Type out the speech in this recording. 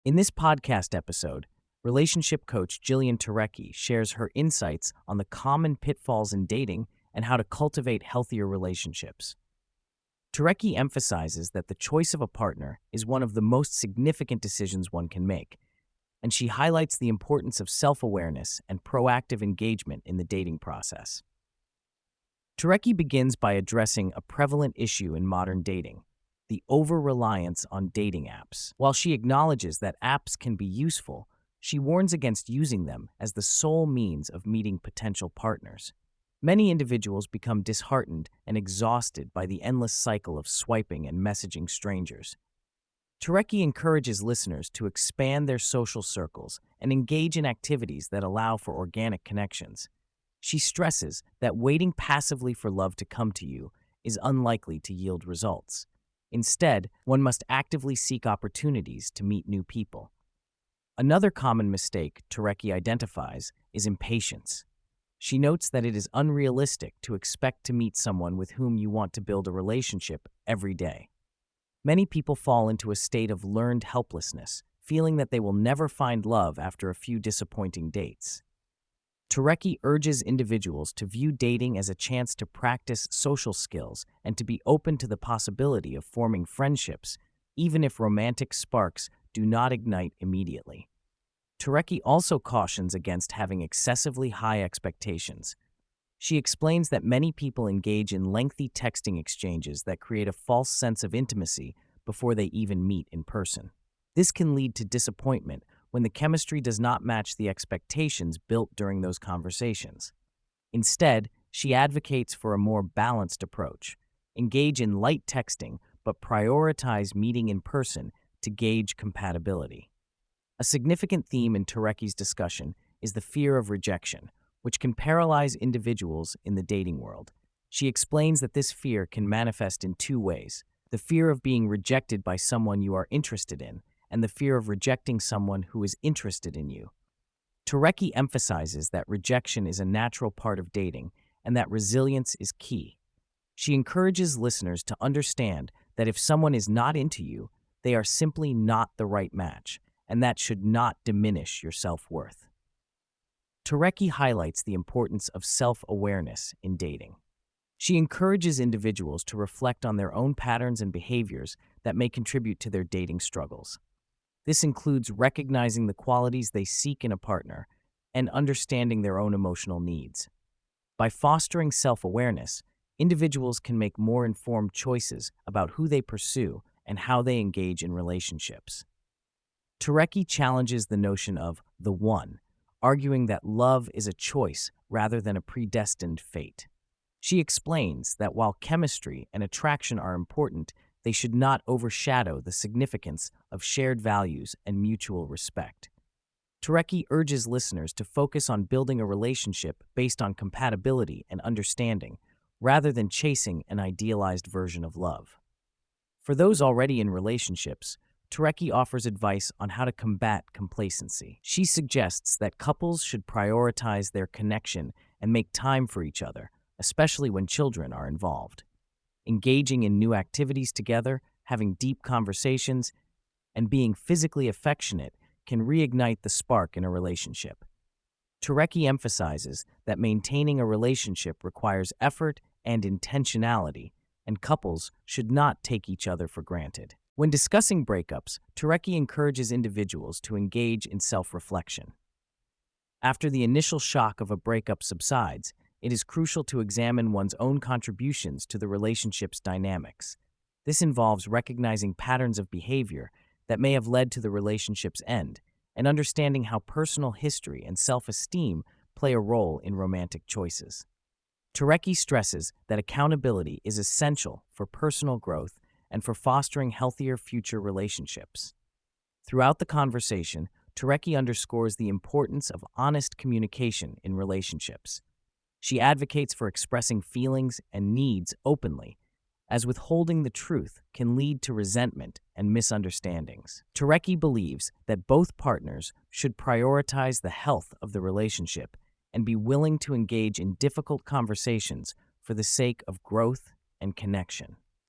In this podcast episode, relationship coach Jillian Turecki shares her insights on the common pitfalls in dating and how to cultivate healthier relationships. Turecki emphasizes that the choice of a partner is one of the most significant decisions one can make, and she highlights the importance of self-awareness and proactive engagement in the dating process. Turecki begins by addressing a prevalent issue in modern dating: the over-reliance on dating apps. While she acknowledges that apps can be useful, she warns against using them as the sole means of meeting potential partners. Many individuals become disheartened and exhausted by the endless cycle of swiping and messaging strangers. Turecki encourages listeners to expand their social circles and engage in activities that allow for organic connections. She stresses that waiting passively for love to come to you is unlikely to yield results. Instead, one must actively seek opportunities to meet new people. Another common mistake Turecki identifies is impatience. She notes that it is unrealistic to expect to meet someone with whom you want to build a relationship every day. Many people fall into a state of learned helplessness, feeling that they will never find love after a few disappointing dates. Turecki urges individuals to view dating as a chance to practice social skills and to be open to the possibility of forming friendships, even if romantic sparks do not ignite immediately. Turecki also cautions against having excessively high expectations. She explains that many people engage in lengthy texting exchanges that create a false sense of intimacy before they even meet in person. This can lead to disappointment when the chemistry does not match the expectations built during those conversations. Instead, she advocates for a more balanced approach. Engage in light texting, but prioritize meeting in person to gauge compatibility. A significant theme in Turecki's discussion is the fear of rejection, which can paralyze individuals in the dating world. She explains that this fear can manifest in two ways: the fear of being rejected by someone you are interested in, and the fear of rejecting someone who is interested in you. Turecki emphasizes that rejection is a natural part of dating and that resilience is key. She encourages listeners to understand that if someone is not into you, they are simply not the right match, and that should not diminish your self-worth. Turecki highlights the importance of self-awareness in dating. She encourages individuals to reflect on their own patterns and behaviors that may contribute to their dating struggles. This includes recognizing the qualities they seek in a partner and understanding their own emotional needs. By fostering self-awareness, individuals can make more informed choices about who they pursue and how they engage in relationships. Turecki challenges the notion of the one, arguing that love is a choice rather than a predestined fate. She explains that while chemistry and attraction are important, they should not overshadow the significance of shared values and mutual respect. Turecki urges listeners to focus on building a relationship based on compatibility and understanding, rather than chasing an idealized version of love. For those already in relationships, Turecki offers advice on how to combat complacency. She suggests that couples should prioritize their connection and make time for each other, especially when children are involved. Engaging in new activities together, having deep conversations, and being physically affectionate can reignite the spark in a relationship. Turecki emphasizes that maintaining a relationship requires effort and intentionality, and couples should not take each other for granted. When discussing breakups, Turecki encourages individuals to engage in self-reflection. After the initial shock of a breakup subsides, it is crucial to examine one's own contributions to the relationship's dynamics. This involves recognizing patterns of behavior that may have led to the relationship's end, and understanding how personal history and self-esteem play a role in romantic choices. Turecki stresses that accountability is essential for personal growth and for fostering healthier future relationships. Throughout the conversation, Turecki underscores the importance of honest communication in relationships. She advocates for expressing feelings and needs openly, as withholding the truth can lead to resentment and misunderstandings. Turecki believes that both partners should prioritize the health of the relationship and be willing to engage in difficult conversations for the sake of growth and connection.